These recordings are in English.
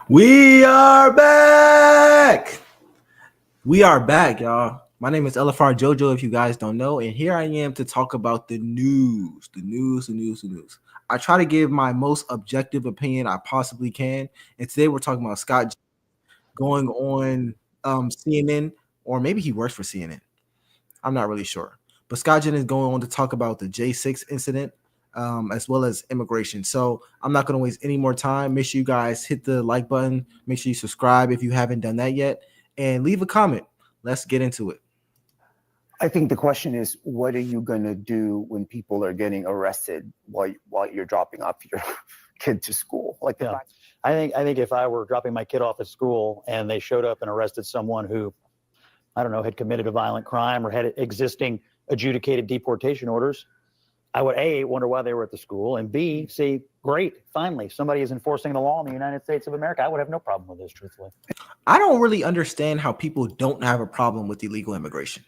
We are back. We are back, y'all. My name is Jojo, if you guys don't know, and here I am to talk about the news. I try to give my most objective opinion I possibly can, and today we're talking about Scott going on CNN, or maybe he works for CNN. I'm not really sure. But Scott Jennings is going on to talk about the J6 incident, as well as immigration. So I'm not going to waste any more time. Make sure you guys hit the like button. Make sure you subscribe if you haven't done that yet. And leave a comment. Let's get into it. I think the question is, what are you going to do when people are getting arrested while you're dropping off your kid to school? I think if I were dropping my kid off at school and they showed up and arrested someone who, I don't know, had committed a violent crime or had existing adjudicated deportation orders, I would A, wonder why they were at the school, and B, say, great, finally, somebody is enforcing the law in the United States of America. I would have no problem with this, truthfully. I don't really understand how people don't have a problem with illegal immigration.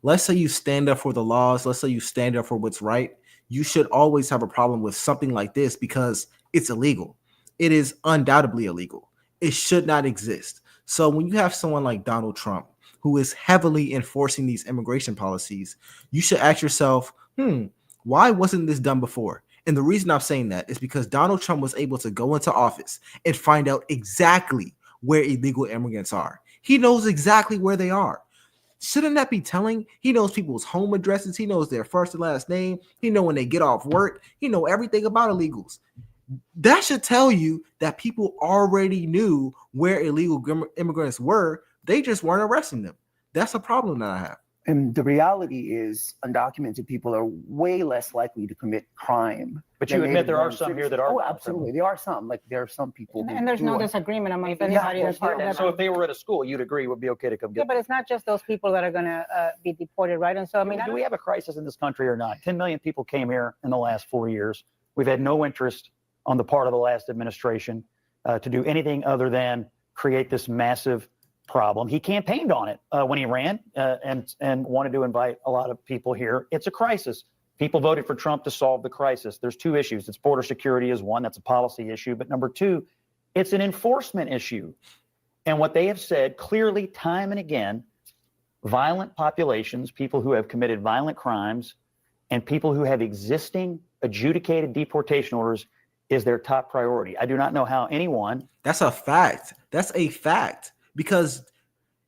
Let's say you stand up for the laws. Let's say you stand up for what's right. You should always have a problem with something like this because it's illegal. It is undoubtedly illegal. It should not exist. So when you have someone like Donald Trump, who is heavily enforcing these immigration policies, you should ask yourself, why wasn't this done before? And the reason I'm saying that is because Donald Trump was able to go into office and find out exactly where illegal immigrants are. He knows exactly where they are. Shouldn't that be telling? He knows people's home addresses. He knows their first and last name. He knows when they get off work. He knows everything about illegals. That should tell you that people already knew where illegal immigrants were. They just weren't arresting them. That's a problem that I have. And the reality is undocumented people are way less likely to commit crime. But you admit there are some here that are. Oh, absolutely. There are some. Like there are some people. And there's no disagreement amongst anybody that's part of that. So if they were at a school, you'd agree it would be okay to come get them. Yeah, but it's not just those people that are going to be deported, right? And so, I mean, do we have a crisis in this country or not? 10 million people came here in the last 4 years. We've had no interest on the part of the last administration to do anything other than create this massive problem. He campaigned on it when he ran and wanted to invite a lot of people here. It's a crisis. People voted for Trump to solve the crisis. There's two issues. It's border security is one. That's a policy issue. But number two, it's an enforcement issue. And what they have said clearly time and again, violent populations, people who have committed violent crimes, and people who have existing adjudicated deportation orders is their top priority. I do not know how anyone... That's a fact. That's a fact. Because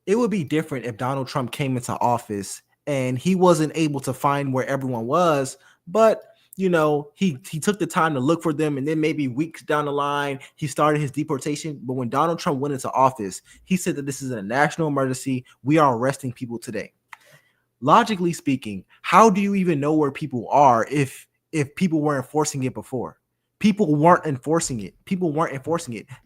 it would be different if Donald Trump came into office and he wasn't able to find where everyone was, but you know, he took the time to look for them, and then maybe weeks down the line, he started his deportation. But when Donald Trump went into office, he said that this is a national emergency. We are arresting people today. Logically speaking, how do you even know where people are if people were enforcing it before? People weren't enforcing it.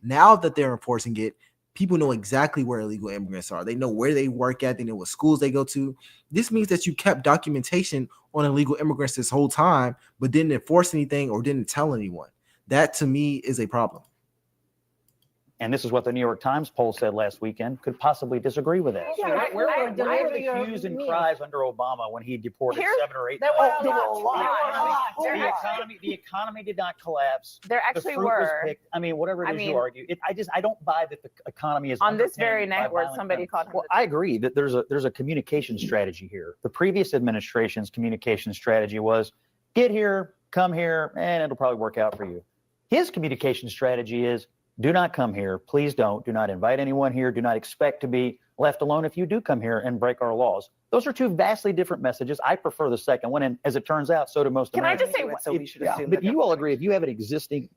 Now that they're enforcing it, people know exactly where illegal immigrants are. They know where they work at. They know what schools they go to. This means that you kept documentation on illegal immigrants this whole time, but didn't enforce anything or didn't tell anyone. That, to me, is a problem. And this is what the New York Times poll said last weekend, could possibly disagree with that. Yeah, Where were the hues and cries under Obama when he deported 7 or 8 million? The economy did not collapse. There actually the fruit were. Was picked. I mean, whatever it is you argue. I don't buy that the economy is on this very night where somebody called. Well, I agree that there's a communication strategy here. The previous administration's communication strategy was get here, come here, and it'll probably work out for you. His communication strategy is do not come here. Please don't. Do not invite anyone here. Do not expect to be left alone if you do come here and break our laws. Those are two vastly different messages. I prefer the second one, and as it turns out, so do most Americans. Can I just say, we should assume but you all agree, if you have an existing,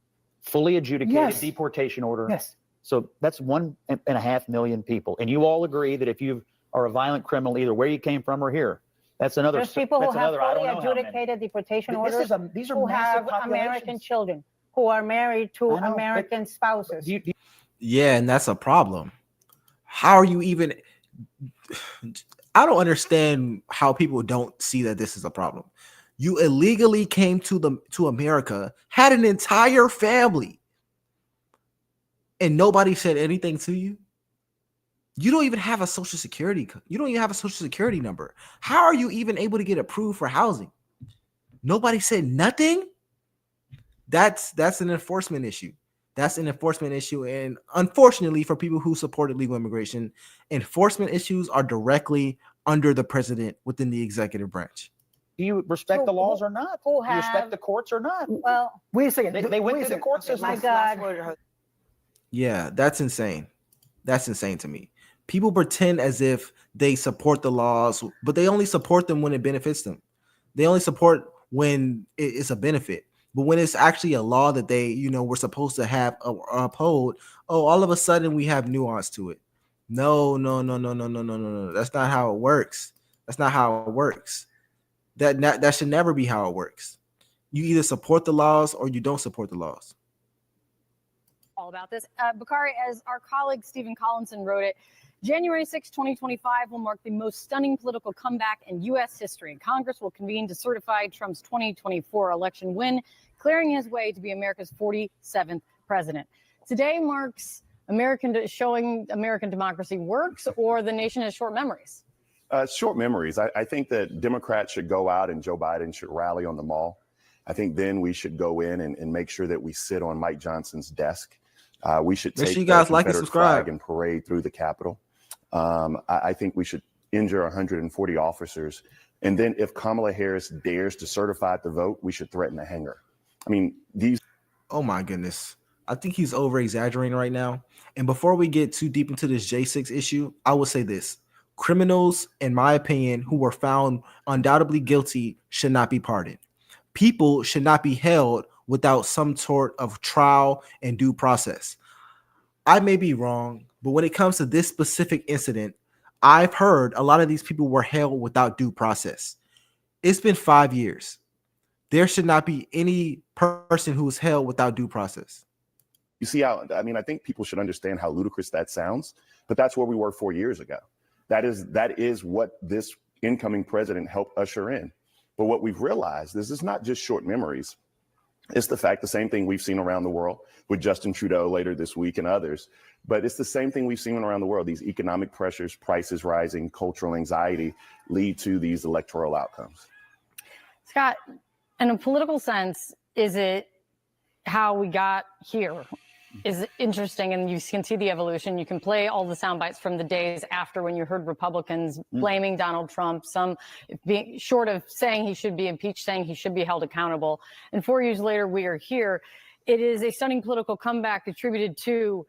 fully adjudicated deportation order, so that's 1.5 million people, and you all agree that if you are a violent criminal, either where you came from or here, that's another. There's people who have fully adjudicated deportation orders these are who have American children, who are married to American spouses. Yeah, and that's a problem. How are you even... I don't understand how people don't see that this is a problem. You illegally came to America, had an entire family, and nobody said anything to you. You don't even have a social security. You don't even have a social security number. How are you even able to get approved for housing? Nobody said nothing. That's an enforcement issue. That's an enforcement issue. And unfortunately, for people who support illegal immigration, enforcement issues are directly under the president within the executive branch. Do you respect the laws or not? Who Do you respect have- the courts or not? Well, Wait a second. They went Wait a through the second. court Okay, system. my God. word. Yeah, that's insane. That's insane to me. People pretend as if they support the laws, but they only support them when it benefits them. They only support when it's a benefit. But when it's actually a law that they, were supposed to have uphold, all of a sudden we have nuance to it. No. That's not how it works. That's not how it works. That should never be how it works. You either support the laws or you don't support the laws. All about this. Bakari, as our colleague Stephen Collinson wrote it, January 6, 2025 will mark the most stunning political comeback in U.S. history. Congress will convene to certify Trump's 2024 election win, clearing his way to be America's 47th president. Today marks showing American democracy works, or the nation has short memories? Short memories. I think that Democrats should go out and Joe Biden should rally on the Mall. I think then we should go in and make sure that we sit on Mike Johnson's desk. We should take you guys the like and Confederate subscribe flag and parade through the Capitol. I think we should injure 140 officers. And then if Kamala Harris dares to certify the vote, we should threaten to hang her. I mean, Oh my goodness. I think he's over exaggerating right now. And before we get too deep into this J6 issue, I will say this. Criminals, in my opinion, who were found undoubtedly guilty should not be pardoned. People should not be held without some sort of trial and due process. I may be wrong, but when it comes to this specific incident, I've heard a lot of these people were held without due process. It's been 5 years. There should not be any person who is held without due process. you see how, I mean, I think people should understand how ludicrous that sounds, but that's where we were 4 years ago. That is what this incoming president helped usher in. But what we've realized is it's not just short memories. It's the same thing we've seen around the world with Justin Trudeau later this week and others. But it's the same thing we've seen around the world. These economic pressures, prices rising, cultural anxiety lead to these electoral outcomes. Scott, in a political sense, is it how we got here? Is interesting, and you can see the evolution. You can play all the sound bites from the days after when you heard Republicans blaming Donald Trump, some being short of saying he should be impeached, saying he should be held accountable. And 4 years later, we are here. It is a stunning political comeback attributed to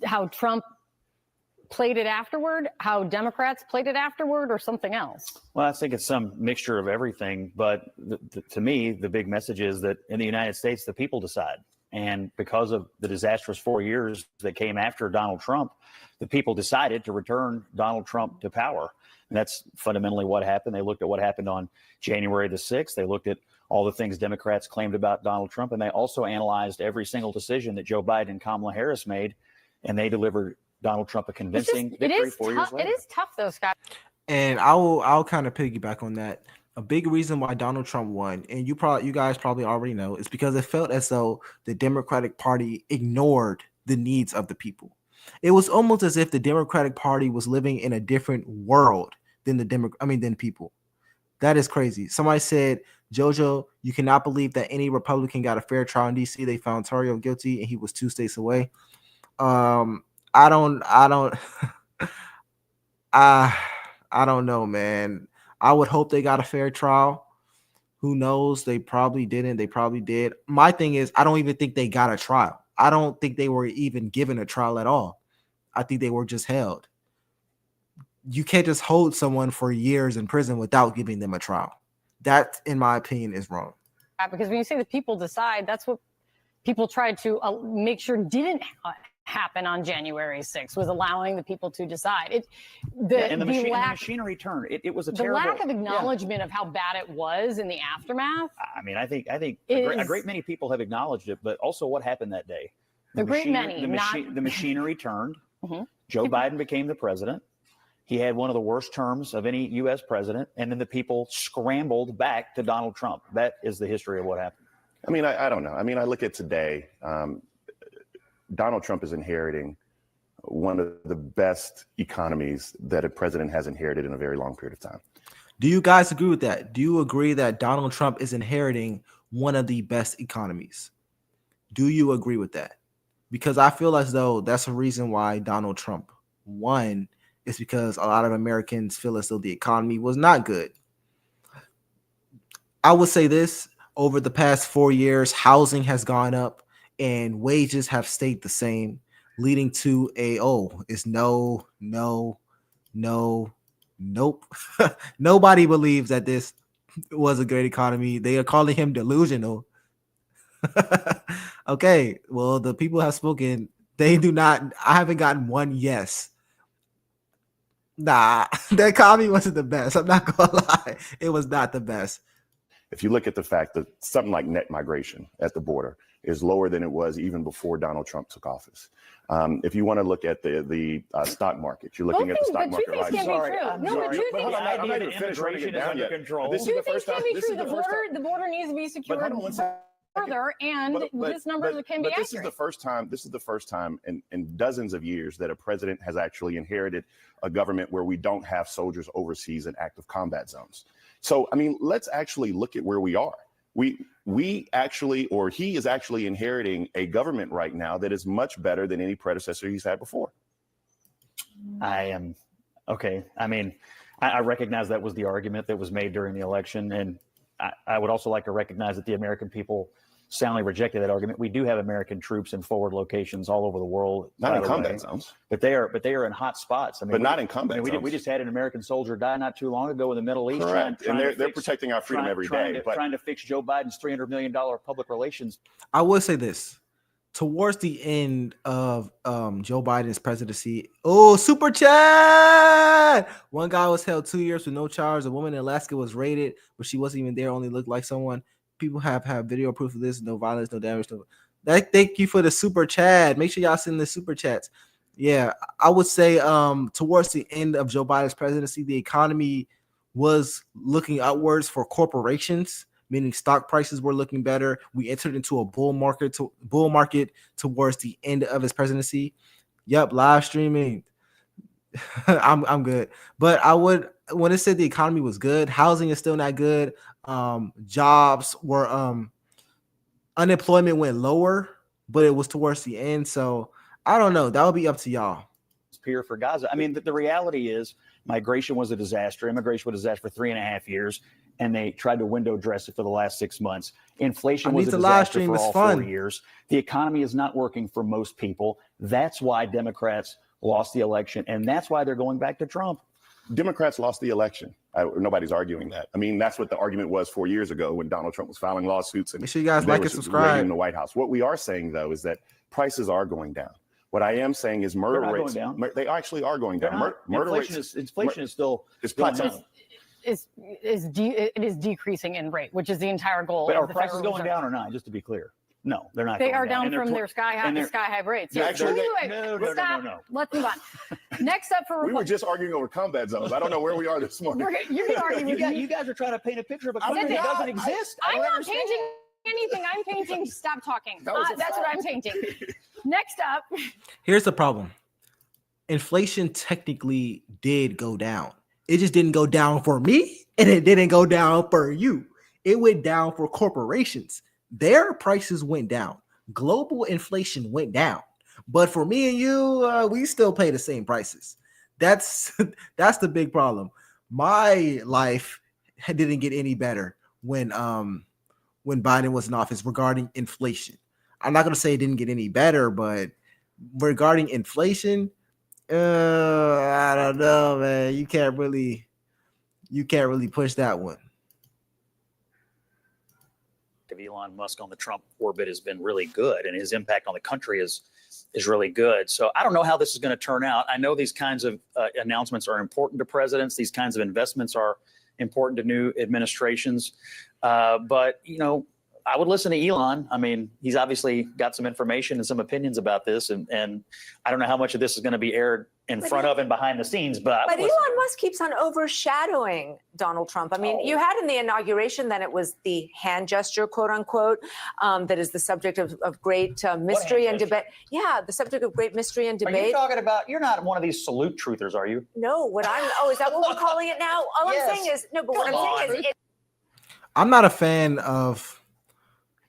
how Trump played it afterward, how Democrats played it afterward, or something else. Well, I think it's some mixture of everything. But to me, the big message is that in the United States, the people decide. And because of the disastrous 4 years that came after Donald Trump, the people decided to return Donald Trump to power. And that's fundamentally what happened. They looked at what happened on January the 6th. They looked at all the things Democrats claimed about Donald Trump. And they also analyzed every single decision that Joe Biden and Kamala Harris made. And they delivered Donald Trump a convincing victory 4 years later. It is tough, though, Scott. And I'll kind of piggyback on that. A big reason why Donald Trump won, and you guys probably already know, is because it felt as though the Democratic Party ignored the needs of the people. It was almost as if the Democratic Party was living in a different world than than people. That is crazy. Somebody said, Jojo, you cannot believe that any Republican got a fair trial in DC. They found Tario guilty and he was 2 states away. I don't know, man. I would hope they got a fair trial. Who knows? They probably didn't. They probably did. My thing is, I don't even think they got a trial. I don't think they were even given a trial at all. I think they were just held. You can't just hold someone for years in prison without giving them a trial. That, in my opinion, is wrong. Because when you say the people decide, that's what people tried to make sure didn't happen on January 6th, was allowing the people to decide. The machinery turned. It was a terrible. The lack of acknowledgement of how bad it was in the aftermath. I mean, I think a great many people have acknowledged it, but also what happened that day. The machinery turned. Mm-hmm. Joe Biden became the president. He had one of the worst terms of any U.S. president, and then the people scrambled back to Donald Trump. That is the history of what happened. I mean, I don't know. I mean, I look at today. Donald Trump is inheriting one of the best economies that a president has inherited in a very long period of time. Do you guys agree with that? Do you agree that Donald Trump is inheriting one of the best economies? Do you agree with that? because I feel as though that's the reason why Donald Trump won, is because a lot of Americans feel as though the economy was not good. I would say this: over the past 4 years, housing has gone up and wages have stayed the same, leading to it's nope. Nobody believes that this was a great economy. They are calling him delusional. Okay, well, the people have spoken. They do not. I haven't gotten one yes. Nah, the economy wasn't the best. I'm not gonna lie. It was not the best. If you look at the fact that something like net migration at the border is lower than it was even before Donald Trump took office. If you want to look at the stock market, you're looking at the stock market right now. I'm not even finished running it down yet. This is the first time. The border needs to be secured further, and this number can be accurate. This is the first time in dozens of years that a president has actually inherited a government where we don't have soldiers overseas in active combat zones. So, I mean, let's actually look at where we are. He is actually inheriting a government right now that is much better than any predecessor he's had before. Okay. I mean, I recognize that was the argument that was made during the election. And I would also like to recognize that the American people soundly rejected that argument. We do have American troops in forward locations all over the world. Not in combat zones. But they are in hot spots. I mean, but not in combat zones. We just had an American soldier die not too long ago in the Middle East. Correct. And they're protecting our freedom every day. Trying to fix Joe Biden's $300 million public relations. I will say this. Towards the end of Joe Biden's presidency, super chat! One guy was held 2 years with no charge. A woman in Alaska was raided, but she wasn't even there, only looked like someone. People have video proof of this. No violence, no damage. Thank you for the super chat. Make sure y'all send the super chats. Yeah, I would say towards the end of Joe Biden's presidency, the economy was looking outwards for corporations, meaning stock prices were looking better. We entered into a bull market towards the end of his presidency. Yep, live streaming. I'm good. But when it said the economy was good, housing is still not good. Jobs were unemployment went lower, but it was towards the end. So I don't know. That would be up to y'all. Peer for Gaza. I mean, the reality is migration was a disaster. Immigration was a disaster for 3.5 years, and they tried to window dress it for the last 6 months. Inflation was a disaster for all 4 years. The economy is not working for most people. That's why Democrats lost the election, and that's why they're going back to Trump. Democrats lost the election. Nobody's arguing that. I mean, that's what the argument was 4 years ago when Donald Trump was filing lawsuits and make sure you guys like and subscribe in the White House. What we are saying, though, is that prices are going down. What I am saying is murder rates. They actually are going down. Inflation is still plateauing. It is decreasing in rate, which is the entire goal. But are prices going down or not? Just to be clear. No, they're not. They are down from their sky high rates. No. Let's move on. Next up for we were just arguing over combat zones. I don't know where we are this morning. You can argue. You guys are trying to paint a picture of a country that doesn't exist. I'm not painting anything. I'm painting. Stop talking. That's what I'm painting. Next up. Here's the problem. Inflation technically did go down. It just didn't go down for me, and it didn't go down for you. It went down for corporations. Their prices went down. Global inflation went down. But for me and you, we still pay the same prices. That's the big problem. My life didn't get any better when Biden was in office regarding inflation. I'm not going to say it didn't get any better, but regarding inflation, I don't know, man. You can't really push that one. Of Elon Musk on the Trump orbit has been really good, and his impact on the country is really good. So I don't know how this is going to turn out. I know these kinds of announcements are important to presidents. These kinds of investments are important to new administrations. But, I would listen to Elon. I mean, he's obviously got some information and some opinions about this, and I don't know how much of this is going to be aired in front of and behind the scenes. But Elon Musk keeps on overshadowing Donald Trump. I mean, you had in the inauguration, then it was the hand gesture, quote unquote, that is the subject of great mystery and debate. Yeah, the subject of great mystery and debate. Are you talking about, you're not one of these salute truthers, are you? No, is that what we're calling it now? All I'm saying is, no, but what I'm saying is, I'm not a fan of.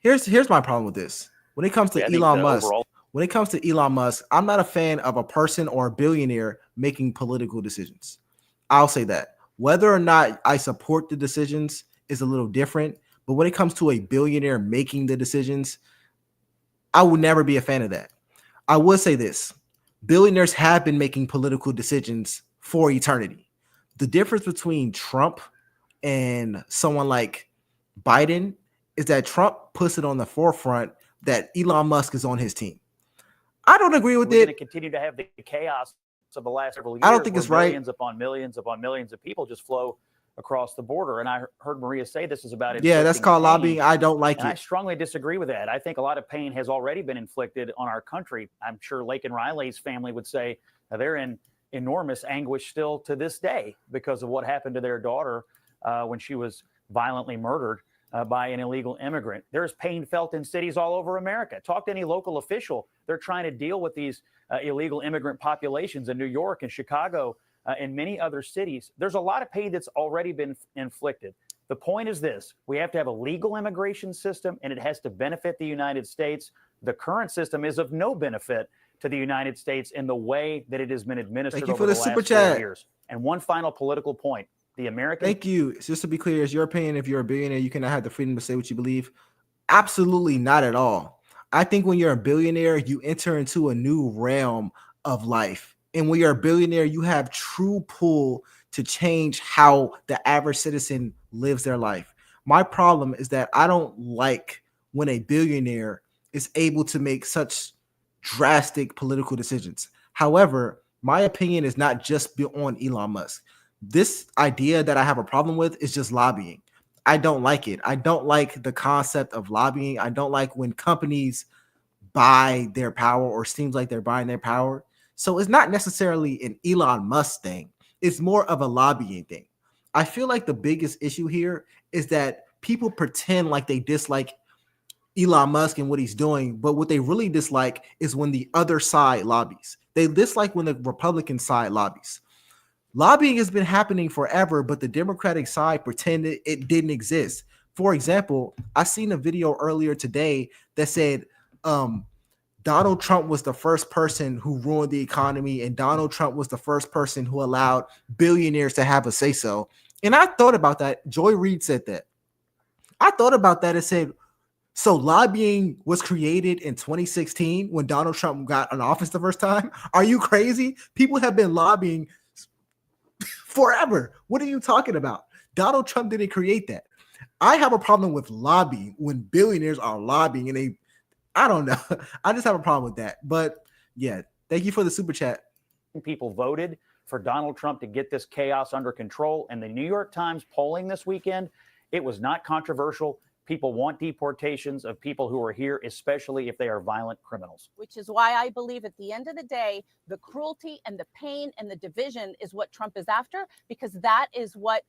Here's my problem with this. When it comes to Elon Musk, when it comes to Elon Musk, I'm not a fan of a person or a billionaire making political decisions. I'll say that. Whether or not I support the decisions is a little different, but when it comes to a billionaire making the decisions, I would never be a fan of that. I would say this. Billionaires have been making political decisions for eternity. The difference between Trump and someone like Biden is that Trump puts it on the forefront that Elon Musk is on his team. I don't agree with We're going to it. continue to have the chaos of the last several years. I don't think it's right. Millions upon millions of people just flow across the border. And I heard Maria say this is about Yeah, that's inflicting called pain. lobbying. I don't like And I it. strongly disagree with that. I think a lot of pain has already been inflicted on our country. I'm sure Lake and Riley's family would say they're in enormous anguish still to this day because of what happened to their daughter when she was violently murdered by an illegal immigrant. There's pain felt in cities all over America. Talk to any local official. They're trying to deal with these illegal immigrant populations in New York and Chicago and many other cities. There's a lot of pain that's already been inflicted. The point is this: we have to have a legal immigration system, and it has to benefit the United States. The current system is of no benefit to the United States in the way that it has been administered over the last 4 years. And one final political point. The American. Thank you. Just to be clear, it's your opinion. If you're a billionaire, you cannot have the freedom to say what you believe. Absolutely not at all. I think when you're a billionaire, you enter into a new realm of life. And when you're a billionaire, you have true pull to change how the average citizen lives their life. My problem is that I don't like when a billionaire is able to make such drastic political decisions. However, my opinion is not just on Elon Musk. This idea that I have a problem with is just lobbying. I don't like it. I don't like the concept of lobbying. I don't like when companies buy their power or seems like they're buying their power. So it's not necessarily an Elon Musk thing. It's more of a lobbying thing. I feel like the biggest issue here is that people pretend like they dislike Elon Musk and what he's doing, but what they really dislike is when the other side lobbies. They dislike when the Republican side lobbies. Lobbying has been happening forever, but the Democratic side pretended it didn't exist. For example, I seen a video earlier today that said Donald Trump was the first person who ruined the economy, and Donald Trump was the first person who allowed billionaires to have a say-so. And I thought about that. Joy Reid said that. I thought about that and said, so lobbying was created in 2016 when Donald Trump got in office the first time? Are you crazy? People have been lobbying forever. What are you talking about? Donald Trump didn't create that. I have a problem with lobbying when billionaires are lobbying and I don't know. I just have a problem with that. But yeah, thank you for the super chat. People voted for Donald Trump to get this chaos under control. And the New York Times polling this weekend, it was not controversial. People want deportations of people who are here, especially if they are violent criminals. Which is why I believe at the end of the day, the cruelty and the pain and the division is what Trump is after, because that is what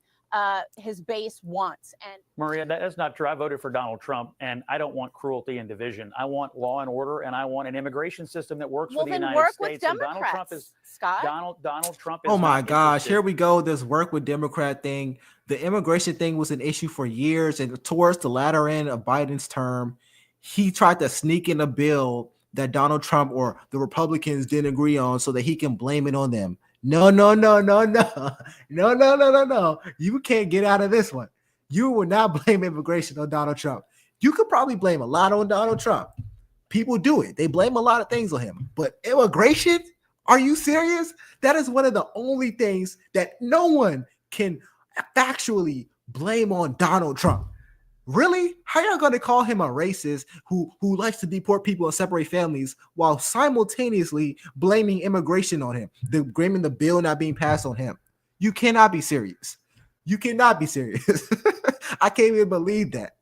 his base wants. And Maria, that's not true. I voted for Donald Trump, and I don't want cruelty and division. I want law and order, and I want an immigration system that works for the United work States. With and Democrats, Donald Trump is Scott. Donald Trump is Oh my not gosh, interested. here we go. This work with Democrat thing. The immigration thing was an issue for years, and towards the latter end of Biden's term, he tried to sneak in a bill that Donald Trump or the Republicans didn't agree on so that he can blame it on them. No. You can't get out of this one. You will not blame immigration on Donald Trump. You could probably blame a lot on Donald Trump. People do it. They blame a lot of things on him. But immigration? Are you serious? That is one of the only things that no one can factually blame on Donald Trump. Really? How y'all going to call him a racist who likes to deport people and separate families while simultaneously blaming immigration on him, blaming the bill not being passed on him? You cannot be serious. You cannot be serious. I can't even believe that.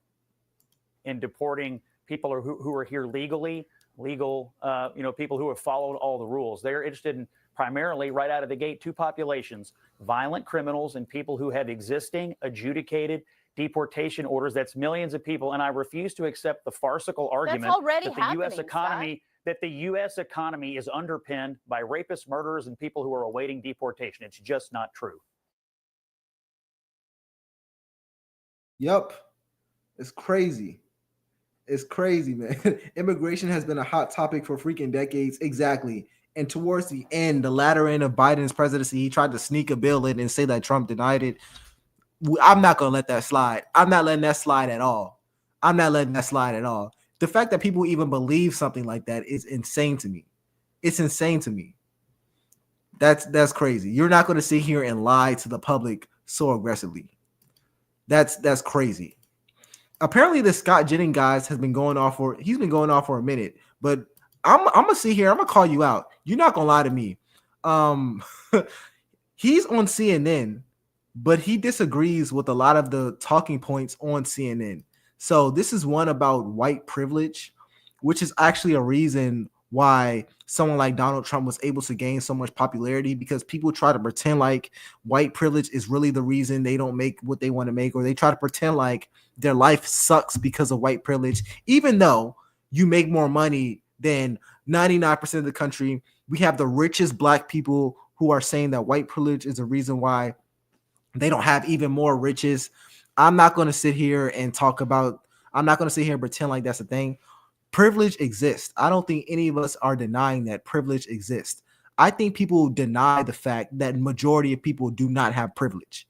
In deporting people who are here legally, people who have followed all the rules. They're interested in primarily right out of the gate two populations: violent criminals and people who have existing adjudicated deportation orders. That's millions of people. And I refuse to accept the farcical argument that the U.S. economy is underpinned by rapists, murderers, and people who are awaiting deportation. It's just not true. Yep. It's crazy. It's crazy, man. Immigration has been a hot topic for freaking decades. Exactly. And towards the end, the latter end of Biden's presidency, he tried to sneak a bill in and say that Trump denied it. I'm not going to let that slide. I'm not letting that slide at all. I'm not letting that slide at all. The fact that people even believe something like that is insane to me. It's insane to me. That's crazy. You're not going to sit here and lie to the public so aggressively. That's crazy. Apparently, the Scott Jennings guys has been going off for a minute, but I'm gonna sit here. I'm gonna call you out. You're not gonna lie to me. He's on CNN, but he disagrees with a lot of the talking points on CNN. So this is one about white privilege, which is actually a reason why someone like Donald Trump was able to gain so much popularity, because people try to pretend like white privilege is really the reason they don't make what they want to make, or they try to pretend like their life sucks because of white privilege, even though you make more money than 99% of the country. We have the richest black people who are saying that white privilege is a reason why they don't have even more riches. I'm not going to sit here and pretend like that's a thing. Privilege exists. I don't think any of us are denying that privilege exists. I think people deny the fact that majority of people do not have privilege.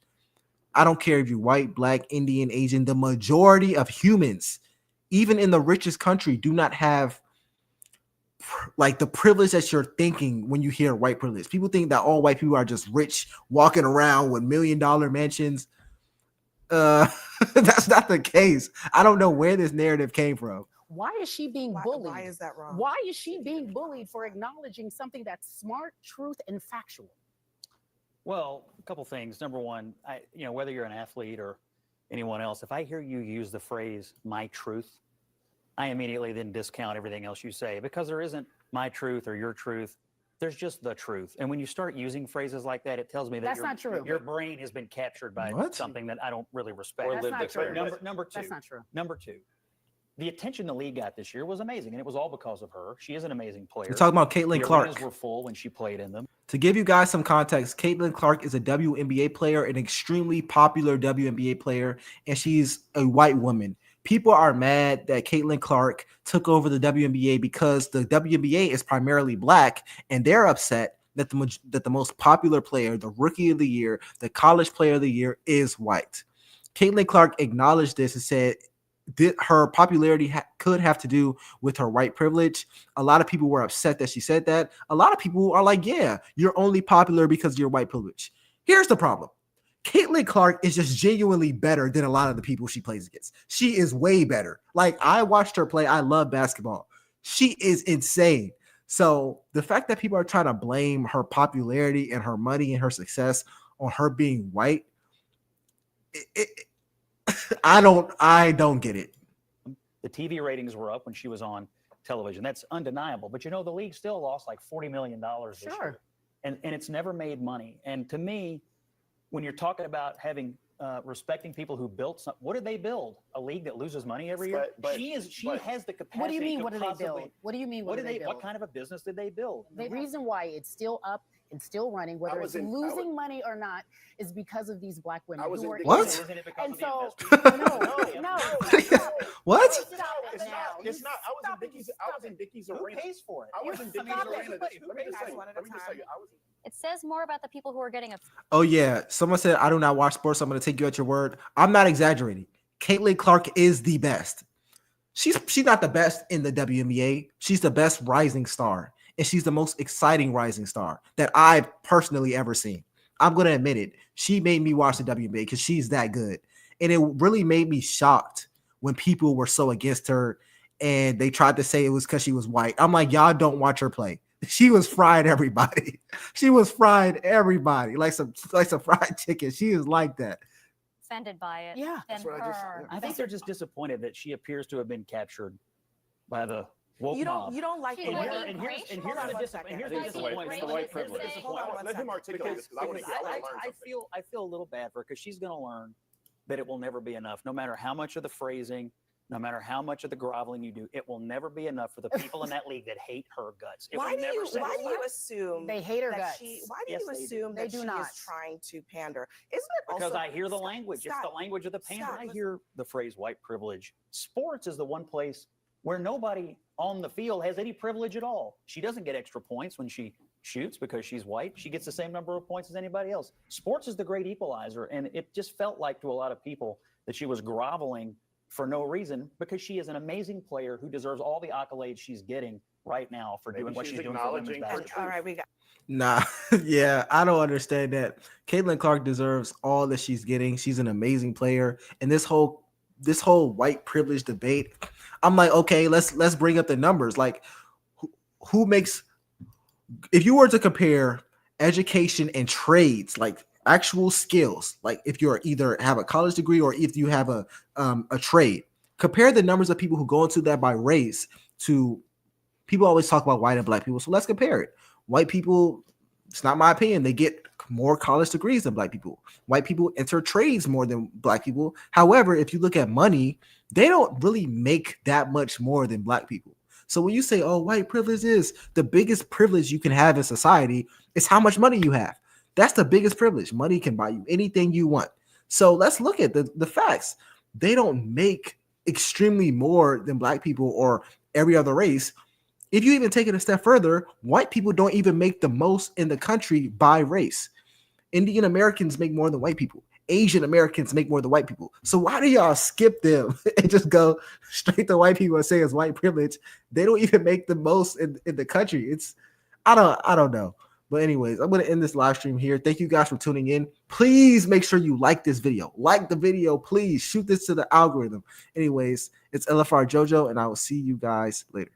I don't care if you're white, black, Indian, Asian, the majority of humans, even in the richest country, do not have like the privilege that you're thinking when you hear white privilege. People think that all white people are just rich, walking around with $1 million mansions. That's not the case. I don't know where this narrative came from. Why is she being bullied? Why is that wrong? Why is she being bullied for acknowledging something that's smart, truth, and factual? Well, a couple things. Number one, whether you're an athlete or anyone else, if I hear you use the phrase "my truth," I immediately then discount everything else you say, because there isn't my truth or your truth. There's just the truth. And when you start using phrases like that, it tells me that That's not true. Your brain has been captured by something that I don't really respect. That's not true. Number two. That's not true. Number two. The attention the league got this year was amazing, and it was all because of her. She is an amazing player. We're talking about Caitlin Clark. The arenas were full when she played in them. To give you guys some context, Caitlin Clark is a WNBA player, an extremely popular WNBA player, and she's a white woman. People are mad that Caitlin Clark took over the WNBA because the WNBA is primarily black, and they're upset that the most popular player, the rookie of the year, the college player of the year, is white. Caitlin Clark acknowledged this and said her popularity could have to do with her white privilege. A lot of people were upset that she said that. A lot of people are like, yeah, you're only popular because of your white privilege. Here's the problem. Caitlin Clark is just genuinely better than a lot of the people she plays against. She is way better. Like, I watched her play. I love basketball. She is insane. So the fact that people are trying to blame her popularity and her money and her success on her being white, I don't get it. The TV ratings were up when she was on television. That's undeniable. But the league still lost like $40 million this year. And it's never made money. And to me, when you're talking about having respecting people who built something, what did they build? A league that loses money every year? She has the capacity. What do you mean? To What did they build? What do you mean? What did they build? What kind of a business did they build? The reason why it's still up and still running, whether it's losing money or not, is because of these black women who are what? And so, no. What? It's not. I was in Dickie's arena. Who pays for it? I was in Dickie's arena. Let me just tell you. It says more about the people who are getting upset. Oh, yeah. Someone said, I do not watch sports, so I'm going to take you at your word. I'm not exaggerating. Caitlin Clark is the best. She's not the best in the WNBA. She's the best rising star, and she's the most exciting rising star that I've personally ever seen. I'm going to admit it. She made me watch the WNBA because she's that good. And it really made me shocked when people were so against her and they tried to say it was because she was white. I'm like, y'all don't watch her play. She was fried everybody. She was fried everybody like some fried chicken. She is like that. Offended by it. Yeah, that's what I think they're just disappointed that she appears to have been captured by the woke mob. You don't like She's the like word. being racial. And here's the disappointment. It's the white privilege. Let him articulate this because I want to learn something. I feel a little bad for her because she's going to learn that it will never be enough, no matter how much of the phrasing No matter how much of the groveling you do, it will never be enough for the people in that league that hate her guts. It Why will do never you satisfy. assume They hate her that guts. why do Yes, you they do. assume They that do she not. is trying to pander? Isn't it Because also I hear the Scott, language. It's Scott, the language of the pander. Scott, I listen. hear the phrase white privilege. Sports is the one place where nobody on the field has any privilege at all. She doesn't get extra points when she shoots because she's white. She gets the same number of points as anybody else. Sports is the great equalizer. And it just felt like to a lot of people that she was groveling for no reason, because she is an amazing player who deserves all the accolades she's getting right now for doing what she's doing for women's basketball. All right, we got. Nah, yeah, I don't understand that. Caitlin Clark deserves all that she's getting. She's an amazing player, and this whole white privilege debate, I'm like, okay, let's bring up the numbers. Like, who makes? If you were to compare education and trades, like actual skills, like if you're either have a college degree or if you have a trade, compare the numbers of people who go into that by race to people always talk about white and black people. So let's compare it. White people, it's not my opinion, they get more college degrees than black people. White people enter trades more than black people. However, if you look at money, they don't really make that much more than black people. So when you say, oh, white privilege is the biggest privilege you can have in society, is how much money you have. That's the biggest privilege. Money can buy you anything you want. So let's look at the facts. They don't make extremely more than black people or every other race. If you even take it a step further, white people don't even make the most in the country by race. Indian Americans make more than white people. Asian Americans make more than white people. So why do y'all skip them and just go straight to white people and say it's white privilege? They don't even make the most in the country. I don't know. But anyways, I'm going to end this live stream here. Thank you guys for tuning in. Please make sure you like this video. Like the video, please. Shoot this to the algorithm. Anyways, it's LFR Jojo, and I will see you guys later.